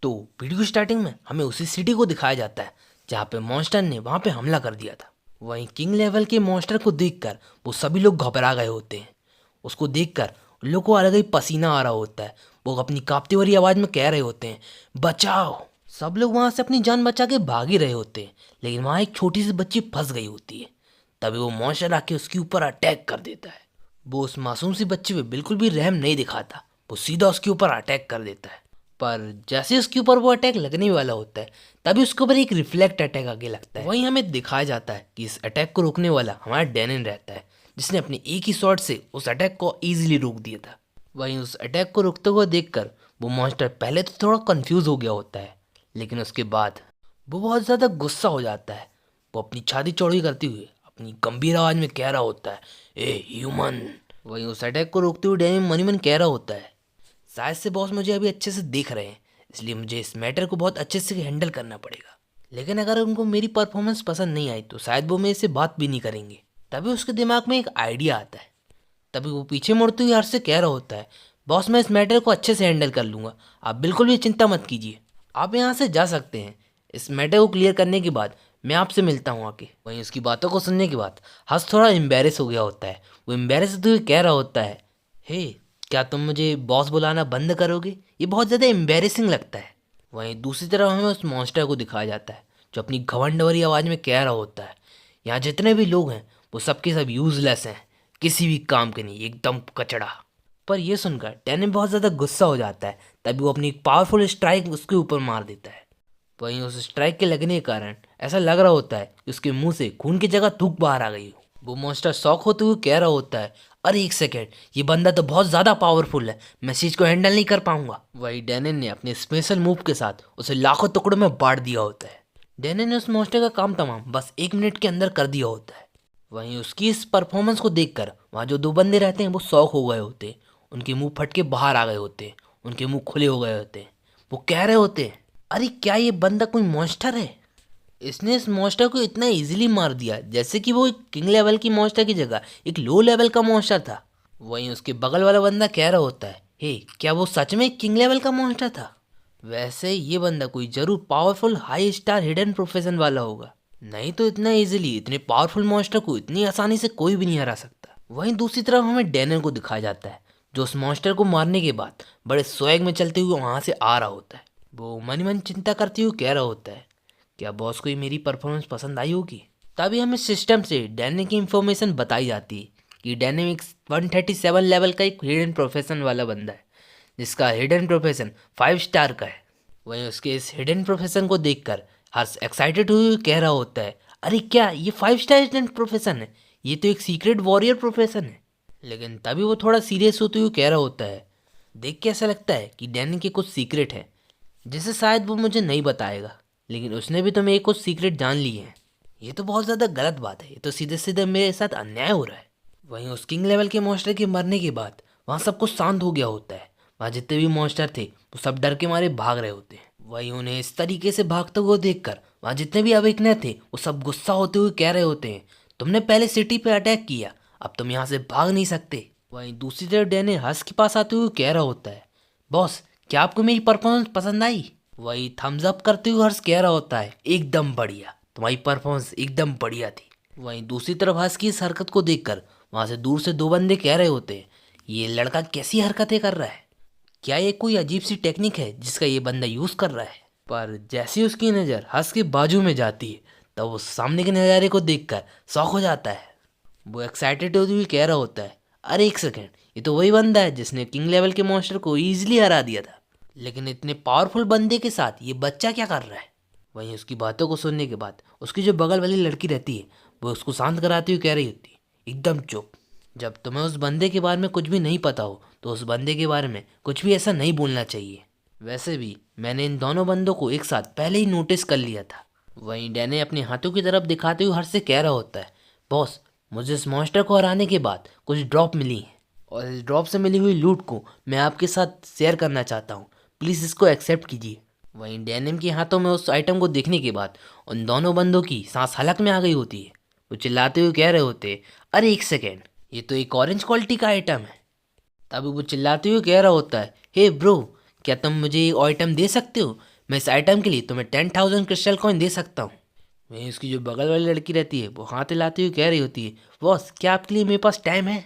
तो video starting में हमें उसी सिटी को दिखाया जाता है जहाँ पे मॉन्स्टर ने वहाँ पे हमला कर दिया था। वहीं किंग लेवल के मॉन्स्टर को देखकर वो सभी लोग घबरा गए होते हैं। उसको देखकर उन लोगों को अलग ही पसीना आ रहा होता है। वो अपनी कांपती हुई आवाज़ में कह रहे होते हैं, बचाओ। सब लोग वहाँ से अपनी जान बचा के भाग ही रहे होते हैं, लेकिन वहाँ एक छोटी सी बच्ची फंस गई होती है। तभी वो मॉन्स्टर आके उसके ऊपर अटैक कर देता है। वो उस मासूम सी बच्ची पे बिल्कुल भी रहम नहीं दिखाता, वो सीधा उसके ऊपर अटैक कर देता है। पर जैसे उसके ऊपर वो अटैक लगने वाला होता है तभी उसके ऊपर एक रिफ्लेक्ट अटैक आगे लगता है। वहीं हमें दिखाया जाता है कि इस अटैक को रोकने वाला हमारा डैनन रहता है, जिसने अपने एक ही शॉट से उस अटैक को इजीली रोक दिया था। वहीं उस अटैक को रोकते हुए देखकर वो मॉन्स्टर पहले तो थोड़ा कंफ्यूज हो गया होता है, लेकिन उसके बाद वो बहुत ज़्यादा गुस्सा हो जाता है। वो अपनी छाती चौड़ी करते हुए अपनी गंभीर आवाज़ में कह रहा होता है, ए ह्यूमन। वहीं उस अटैक को रोकते हुए डैनन मन ही मन कह रहा होता है, शायद से बॉस मुझे अभी अच्छे से देख रहे हैं, इसलिए मुझे इस मैटर को बहुत अच्छे से हैंडल करना पड़ेगा। लेकिन अगर उनको मेरी परफॉर्मेंस पसंद नहीं आई तो शायद वो मेरे से बात भी नहीं करेंगे। तभी उसके दिमाग में एक आइडिया आता है। तभी वो पीछे मुड़ते हुए हर्ष से कह रहा होता है, बॉस मैं इस मैटर को अच्छे से हैंडल कर लूँगा, आप बिल्कुल भी चिंता मत कीजिए। आप यहाँ से जा सकते हैं। इस मैटर को क्लियर करने के बाद मैं आपसे मिलता हूँ आके। वहीं उसकी बातों को सुनने के बाद हर्ष थोड़ा एम्बेरस हो गया होता है। वो एम्बेरस होते हुए कह रहा होता है, हे क्या तुम मुझे बॉस बुलाना बंद करोगे? ये बहुत ज़्यादा एम्बेरसिंग लगता है। वहीं दूसरी तरफ हमें उस मॉन्स्टर को दिखाया जाता है जो अपनी घमंड भरी आवाज़ में कह रहा होता है, यहाँ जितने भी लोग हैं वो सबके सब यूजलेस हैं, किसी भी काम के नहीं, एकदम कचड़ा। पर यह सुनकर डैनन बहुत ज़्यादा गुस्सा हो जाता है। तभी वो अपनी पावरफुल स्ट्राइक उसके ऊपर मार देता है। वहीं उस स्ट्राइक के लगने के कारण ऐसा लग रहा होता है कि उसके मुंह से खून की जगह थूक बाहर आ गई हो। वो मॉन्स्टर शॉक होते हुए कह रहा होता है, अरे एक सेकेंड, ये बंदा तो बहुत ज़्यादा पावरफुल है, मैं चीज को हैंडल नहीं कर पाऊंगा। वहीं डैनन ने अपने स्पेशल मूव के साथ उसे लाखों टुकड़ों में बांट दिया होता है। डैनन ने उस मॉन्स्टर का काम तमाम बस 1 मिनट के अंदर कर दिया होता है। वहीं उसकी इस परफॉर्मेंस को देखकर वहाँ जो 2 बंदे रहते हैं वो शॉक हो गए होते हैं। उनके मुंह फट के बाहर आ गए होते हैं, उनके मुंह खुले हो गए होते हैं। वो कह रहे होते हैं, अरे क्या ये बंदा कोई मॉन्स्टर है? इसने इस मॉन्स्टर को इतना इजीली मार दिया जैसे कि वो एक किंग लेवल की मॉन्स्टर की जगह एक लो लेवल का मॉन्स्टर था। वहीं उसके बगल वाला बंदा कह रहा होता है, हे क्या वो सच में किंग लेवल का मॉन्स्टर था? वैसे ये बंदा कोई जरूर powerful high star hidden profession वाला होगा, नहीं तो इतना इजीली इतने पावरफुल मॉन्स्टर को इतनी आसानी से कोई भी नहीं हरा सकता। वहीं दूसरी तरफ हमें डैनन को दिखाया जाता है जो उस मॉन्स्टर को मारने के बाद बड़े स्वैग में चलते हुए वहां से आ रहा होता है। वो मन ही मन चिंता करते हुए कह रहा होता है, क्या बॉस को ये मेरी परफॉर्मेंस पसंद आई होगी? तभी हमें सिस्टम से डैनी की इंफॉर्मेशन बताई जाती है कि डैनी एक 137 लेवल का एक हिडन प्रोफेशन वाला बंदा है, जिसका हिडन प्रोफेशन 5 स्टार का है। वहीं उसके इस हिडन प्रोफेशन को देखकर हर्ष एक्साइटेड हुए कह रहा होता है, अरे क्या ये 5 स्टार हिडन प्रोफेशन है? ये तो एक सीक्रेट वॉरियर प्रोफेशन है। लेकिन तभी वो थोड़ा सीरियस होते हुए कह रहा होता है, देख के ऐसा लगता है कि डैनी के कुछ सीक्रेट है जिसे शायद वो मुझे नहीं बताएगा, लेकिन उसने भी तो मेरे कुछ सीक्रेट जान लिए हैं। ये तो बहुत ज़्यादा गलत बात है, ये तो सीधे सीधे मेरे साथ अन्याय हो रहा है। वहीं उस किंग लेवल के मॉन्स्टर के मरने के बाद वहाँ सब कुछ शांत हो गया होता है। वहाँ जितने भी मॉन्स्टर थे वो सब डर के मारे भाग रहे होते हैं। वहीं उन्हें इस तरीके से भागते हुए देखकर वहाँ जितने भी अवेकनर थे वो सब गुस्सा होते हुए कह रहे होते हैं, तुमने पहले सिटी पे अटैक किया, अब तुम यहाँ से भाग नहीं सकते। वहीं दूसरी तरफ डैनी हर्ष के पास आते हुए कह रहा होता है, बॉस क्या आपको मेरी परफॉर्मेंस पसंद आई? वही थम्स अप करते हुए हर्ष कह रहा होता है, एकदम बढ़िया, तुम्हारी परफॉर्मेंस एकदम बढ़िया थी। वहीं दूसरी तरफ हर्ष की इस हरकत को देखकर वहां से दूर से 2 बंदे कह रहे होते हैं, ये लड़का कैसी हरकतें कर रहा है? क्या ये कोई अजीब सी टेक्निक है जिसका ये बंदा यूज कर रहा है? पर जैसी उसकी नज़र हर्ष के बाजू में जाती है तब वो सामने के नज़ारे को देखकर शॉक हो जाता है। वो एक्साइटेड होते हुए कह रहा होता है, अरे एक सेकेंड, ये तो वही बंदा है जिसने किंग लेवल के मॉन्स्टर को ईजिली हरा दिया था, लेकिन इतने पावरफुल बंदे के साथ ये बच्चा क्या कर रहा है? वहीं उसकी बातों को सुनने के बाद उसकी जो बगल वाली लड़की रहती है वो उसको शांत कराती हुई कह रही होती है, एकदम चुप, जब तुम्हें उस बंदे के बारे में कुछ भी नहीं पता हो तो उस बंदे के बारे में कुछ भी ऐसा नहीं बोलना चाहिए। वैसे भी मैंने इन दोनों बंदों को एक साथ पहले ही नोटिस कर लिया था। वहीं डैने अपने हाथों की तरफ दिखाते हुए हर्ष से कह रहा होता है, बॉस मुझे इस मॉन्स्टर को हराने के बाद कुछ ड्रॉप मिली है और इस ड्रॉप से मिली हुई लूट को मैं आपके साथ शेयर करना चाहता हूँ, प्लीज़ इसको एक्सेप्ट कीजिए। वहीं डैनिम के हाथों में उस आइटम को देखने के बाद उन दोनों बंदों की सांस हलक में आ गई होती है। वो चिल्लाते हुए कह रहे होते, अरे एक सेकेंड, ये तो एक ऑरेंज क्वालिटी का आइटम है। तभी वो चिल्लाते हुए कह रहा होता है, हे ब्रो, क्या तुम मुझे एक आइटम दे सकते हो? मैं इस आइटम के लिए तुम्हें 10,000 क्रिस्टल कॉइन दे सकता हूँ। वहीं उसकी जो बगल वाली लड़की रहती है वो हाथ हिलाती हुई कह रही होती है, बॉस क्या आपके लिए मेरे पास टाइम है?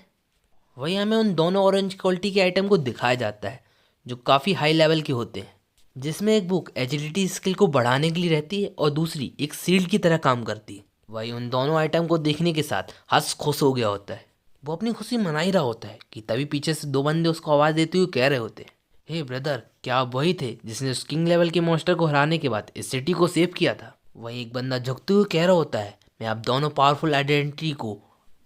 वहीं हमें उन दोनों ऑरेंज क्वालिटी के आइटम को दिखाया जाता है जो काफ़ी हाई लेवल के होते हैं, जिसमें एक बुक एजिलिटी स्किल को बढ़ाने के लिए रहती है और दूसरी एक शील्ड की तरह काम करती है। वहीं उन दोनों आइटम को देखने के साथ हर्ष खुश हो गया होता है। वो अपनी खुशी मना ही रहा होता है कि तभी पीछे से दो बंदे उसको आवाज़ देते हुए कह रहे होते हैं, हे ब्रदर, क्या आप वही थे जिसने उस किंग लेवल के मॉन्स्टर को हराने के बाद इस सिटी को सेव किया था? वहीं एक बंदा झुकते हुए कह रहा होता है, मैं आप दोनों पावरफुल आइडेंटिटी को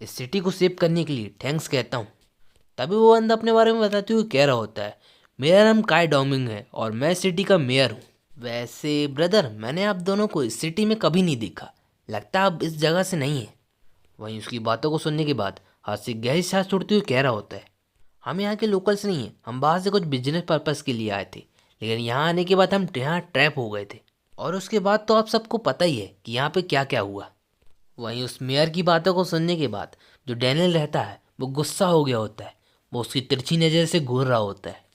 इस सिटी को सेव करने के लिए थैंक्स कहता हूँ। तभी वो बंदा अपने बारे में बताते हुए कह रहा होता है, मेरा नाम काय डोमिंग है और मैं इस सिटी का मेयर हूँ। वैसे ब्रदर, मैंने आप दोनों को इस सिटी में कभी नहीं देखा, लगता आप इस जगह से नहीं है। वहीं उसकी बातों को सुनने के बाद हाथ से गहरी सांस छोड़ते हुए कह रहा होता है, हम यहाँ के लोकल्स नहीं हैं, हम बाहर से कुछ बिजनेस पर्पस के लिए आए थे, लेकिन यहाँ आने के बाद हम यहाँ ट्रैप हो गए थे। और उसके बाद तो आप सबको पता ही है कि यहाँ पे क्या क्या हुआ। वहीं उस मेयर की बातों को सुनने के बाद जो डैनियल रहता है वो गुस्सा हो गया होता है। वो उसकी तिरछी नज़र से घूर रहा होता है।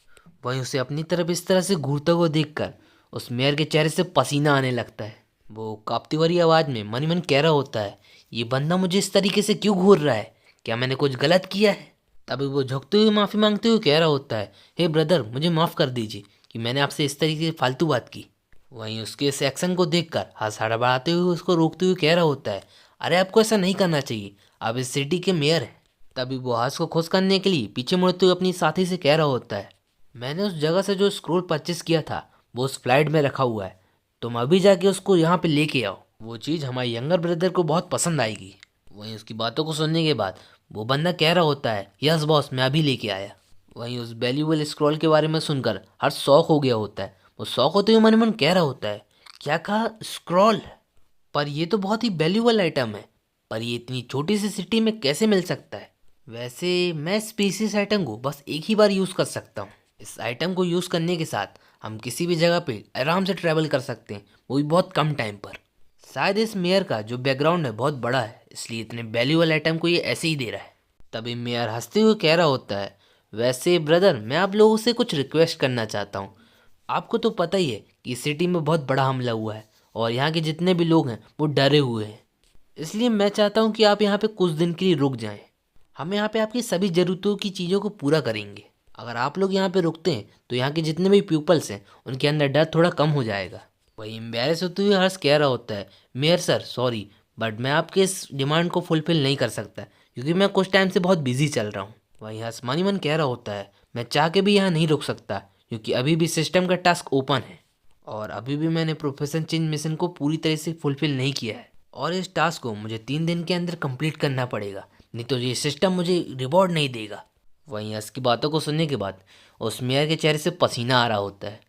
वहीं उसे अपनी तरफ इस तरह से घूरते हुए देखकर उस मेयर के चेहरे से पसीना आने लगता है। वो कांपती हुई आवाज़ में मन ही मन कह रहा होता है, ये बंदा मुझे इस तरीके से क्यों घूर रहा है? क्या मैंने कुछ गलत किया है? तभी वो झुकते हुए माफ़ी मांगते हुए कह रहा होता है, हे ब्रदर, मुझे माफ़ कर दीजिए कि मैंने आपसे इस तरीके से फालतू बात की। वहीं उसके इस एक्शन को देखकर हाथ हड़बड़ाते हुए उसको रोकते हुए कह रहा होता है, अरे आपको ऐसा नहीं करना चाहिए, आप इस सिटी के मेयर हैं। तभी वो हाथ को खुश करने के लिए पीछे मुड़ते हुए अपनी साथी से कह रहा होता है, मैंने उस जगह से जो स्क्रोल परचेस किया था वो उस फ्लाइट में रखा हुआ है, तुम अभी जाके उसको यहाँ पे लेके आओ, वो चीज़ हमारे यंगर ब्रदर को बहुत पसंद आएगी। वहीं उसकी बातों को सुनने के बाद वो बंदा कह रहा होता है, यस बॉस, मैं अभी लेके आया। वहीं उस वैल्यूएबल स्क्रॉल के बारे में सुनकर हर शौक हो गया होता है। वो शौक होते हुए मन ही मन कह रहा होता है, क्या कहा, स्क्रॉल? पर ये तो बहुत ही वैल्यूएबल आइटम है, पर ये इतनी छोटी सी सिटी में कैसे मिल सकता है? वैसे मैं स्पीसीज आइटम को बस एक ही बार यूज़ कर सकता हूँ। इस आइटम को यूज़ करने के साथ हम किसी भी जगह पे आराम से ट्रैवल कर सकते हैं, वो भी बहुत कम टाइम पर। शायद इस मेयर का जो बैकग्राउंड है बहुत बड़ा है, इसलिए इतने वैल्यूएबल आइटम को ये ऐसे ही दे रहा है। तभी मेयर हंसते हुए कह रहा होता है, वैसे ब्रदर, मैं आप लोगों से कुछ रिक्वेस्ट करना चाहता हूँ। आपको तो पता ही है कि सिटी में बहुत बड़ा हमला हुआ है और यहाँ के जितने भी लोग हैं वो डरे हुए हैं, इसलिए मैं चाहता हूँ कि आप यहाँ पे कुछ दिन के लिए रुक जाएं। हम यहाँ पे आपकी सभी ज़रूरतों की चीज़ों को पूरा करेंगे। अगर आप लोग यहाँ पे रुकते हैं तो यहाँ के जितने भी पीपल्स हैं उनके अंदर डर थोड़ा कम हो जाएगा। वही एम्बेरस होते हुए हर्ष कह रहा होता है, मेयर सर सॉरी, बट मैं आपके इस डिमांड को फुलफिल नहीं कर सकता क्योंकि मैं कुछ टाइम से बहुत बिजी चल रहा हूँ। वही हर्ष मनी मन कह रहा होता है, मैं चाह के भी यहाँ नहीं रुक सकता क्योंकि अभी भी सिस्टम का टास्क ओपन है और अभी भी मैंने प्रोफेशन चेंज मिशन को पूरी तरह से फुलफिल नहीं किया है और इस टास्क को मुझे 3 दिन के अंदर कंप्लीट करना पड़ेगा, नहीं तो ये सिस्टम मुझे रिवॉर्ड नहीं देगा। वहीं हर्ष की बातों को सुनने के बाद उस मेयर के चेहरे से पसीना आ रहा होता है।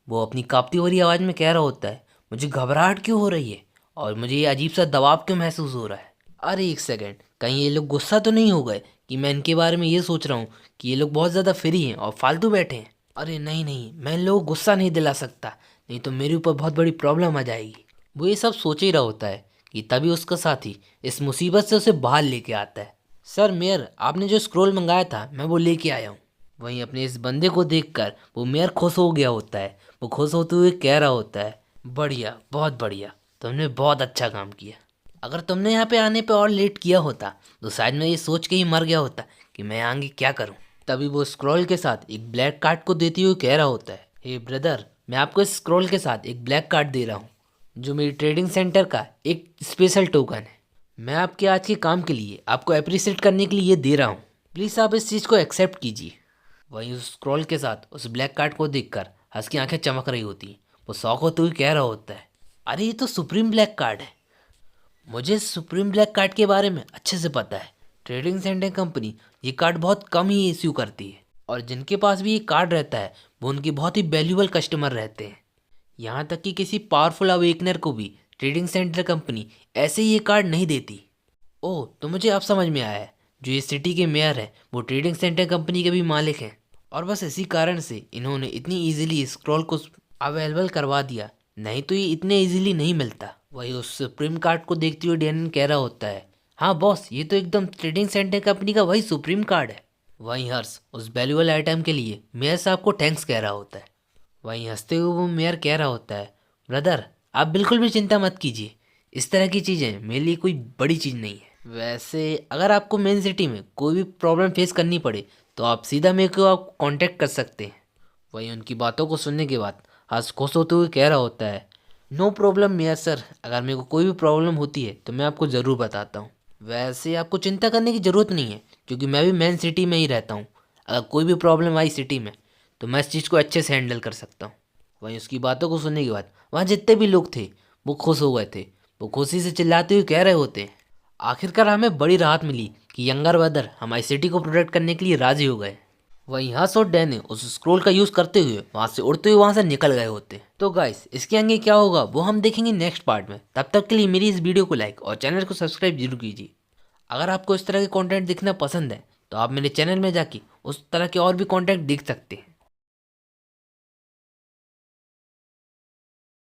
वो अपनी कांपती हुई आवाज़ में कह रहा होता है, मुझे घबराहट क्यों हो रही है और मुझे ये अजीब सा दबाव क्यों महसूस हो रहा है? अरे एक सेकंड, कहीं ये लोग गुस्सा तो नहीं हो गए कि मैं इनके बारे में ये सोच रहा हूँ कि ये लोग बहुत ज़्यादा फ्री हैं और फालतू बैठे हैं? अरे नहीं नहीं, मैं इन लोगों को गुस्सा नहीं दिला सकता, नहीं तो मेरे ऊपर बहुत बड़ी प्रॉब्लम आ जाएगी। वो ये सब सोच ही रहा होता है कि तभी उसका साथी इस मुसीबत से उसे बाहर लेके आता है। सर मेयर, आपने जो स्क्रोल मंगाया था मैं वो लेके आया हूँ। वहीं अपने इस बंदे को देखकर वो मेयर खुश हो गया होता है। वो खुश होते हुए कह रहा होता है, बढ़िया, बहुत बढ़िया, तुमने बहुत अच्छा काम किया। अगर तुमने यहाँ पे आने पे और लेट किया होता तो शायद मैं ये सोच के ही मर गया होता कि मैं आगे क्या करूँ। तभी वो स्क्रॉल के साथ एक ब्लैक कार्ड को देते हुए कह रहा होता है, हे ब्रदर, मैं आपको इस स्क्रॉल के साथ एक ब्लैक कार्ड दे रहा हूँ जो मेरी ट्रेडिंग सेंटर का एक स्पेशल टोकन है। मैं आपके आज के काम के लिए आपको अप्रिशिएट करने के लिए ये दे रहा हूँ, प्लीज़ आप इस चीज़ को एक्सेप्ट कीजिए। वहीं उस स्क्रॉल के साथ उस ब्लैक कार्ड को देखकर हंस की आंखें चमक रही होती। वो शौक होते हुए कह रहा होता है, अरे ये तो सुप्रीम ब्लैक कार्ड है। मुझे सुप्रीम ब्लैक कार्ड के बारे में अच्छे से पता है। ट्रेडिंग सेंटर कंपनी ये कार्ड बहुत कम ही इश्यू करती है और जिनके पास भी ये कार्ड रहता है वो उनके बहुत ही वैल्यूबल कस्टमर रहते हैं। यहाँ तक कि किसी पावरफुल अवेकनर को भी ट्रेडिंग सेंटर कंपनी ऐसे ही ये कार्ड नहीं देती। ओह, तो मुझे अब समझ में आया है, जो ये सिटी के मेयर हैं वो ट्रेडिंग सेंटर कंपनी के भी मालिक हैं और बस इसी कारण से इन्होंने इतनी इजीली स्क्रॉल को अवेलेबल करवा दिया, नहीं तो ये इतने इजीली नहीं मिलता। वही उस सुप्रीम कार्ड को देखते हुए डैनियल कह रहा होता है, हाँ बॉस, ये तो एकदम ट्रेडिंग सेंटर कंपनी का वही सुप्रीम कार्ड है। वहीं हर्ष उस वैल्यूएबल आइटम के लिए मेयर साहब को थैंक्स कह रहा होता है। वहीं हंसते हुए वो मेयर कह रहा होता है, ब्रदर आप बिल्कुल भी चिंता मत कीजिए, इस तरह की चीज़ें मेरे लिए कोई बड़ी चीज़ नहीं है। वैसे अगर आपको मेन सिटी में कोई भी प्रॉब्लम फेस करनी पड़े तो आप सीधा मेरे को आप कांटेक्ट कर सकते हैं। वहीं उनकी बातों को सुनने के बाद हंस खुश होते हुए कह रहा होता है, नो प्रॉब्लम मेयर सर, अगर मेरे को कोई भी प्रॉब्लम होती है तो मैं आपको ज़रूर बताता हूँ। वैसे आपको चिंता करने की ज़रूरत नहीं है क्योंकि मैं भी मेन सिटी में ही रहता हूँ। अगर कोई भी प्रॉब्लम आई सिटी में तो मैं इस चीज़ को अच्छे से हैंडल कर सकता हूँ। वहीं उसकी बातों को सुनने के बाद वहाँ जितने भी लोग थे वो खुश हो गए थे। वो खुशी से चिल्लाते हुए कह रहे होते हैं, आखिरकार हमें बड़ी राहत मिली कि यंगर ब्रदर हमारी सिटी को प्रोटेक्ट करने के लिए राजी हो गए। वहीं हंस और डैनी उस स्क्रोल का यूज़ करते हुए वहाँ से उड़ते हुए वहाँ से निकल गए होते। तो गाइस इसके आगे क्या होगा वो हम देखेंगे नेक्स्ट पार्ट में। तब तक के लिए मेरी इस वीडियो को लाइक और चैनल को सब्सक्राइब जरूर कीजिए। अगर आपको इस तरह के कंटेंट देखना पसंद है तो आप मेरे चैनल में जाके उस तरह के और भी कंटेंट देख सकते हैं।